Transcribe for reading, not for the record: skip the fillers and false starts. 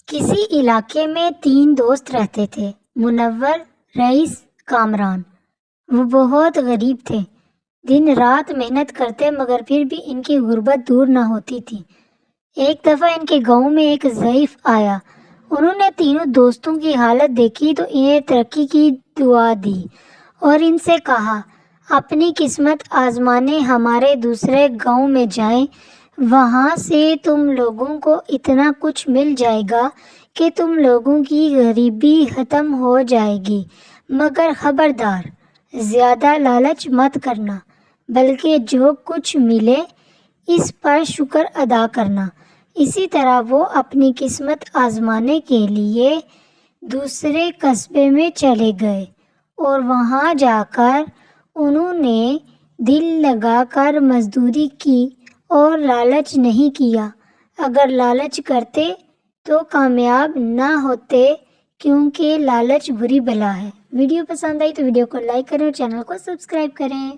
کسی علاقے میں 3 دوست رہتے تھے، منور، رئیس، کامران۔ وہ بہت غریب تھے، دن رات محنت کرتے مگر پھر بھی ان کی غربت دور نہ ہوتی تھی۔ ایک دفعہ ان کے گاؤں میں ایک ضعیف آیا۔ انہوں نے تینوں دوستوں کی حالت دیکھی تو انہیں ترقی کی دعا دی اور ان سے کہا، اپنی قسمت آزمانے ہمارے دوسرے گاؤں میں جائیں، وہاں سے تم لوگوں کو اتنا کچھ مل جائے گا کہ تم لوگوں کی غریبی ختم ہو جائے گی، مگر خبردار، زیادہ لالچ مت کرنا، بلکہ جو کچھ ملے اس پر شکر ادا کرنا۔ اسی طرح وہ اپنی قسمت آزمانے کے لیے دوسرے قصبے میں چلے گئے اور وہاں جا کر انہوں نے دل لگا کر مزدوری کی اور لالچ نہیں کیا۔ اگر لالچ کرتے تو کامیاب نہ ہوتے، کیونکہ لالچ بری بلا ہے۔ ویڈیو پسند آئی تو ویڈیو کو لائک کریں اور چینل کو سبسکرائب کریں۔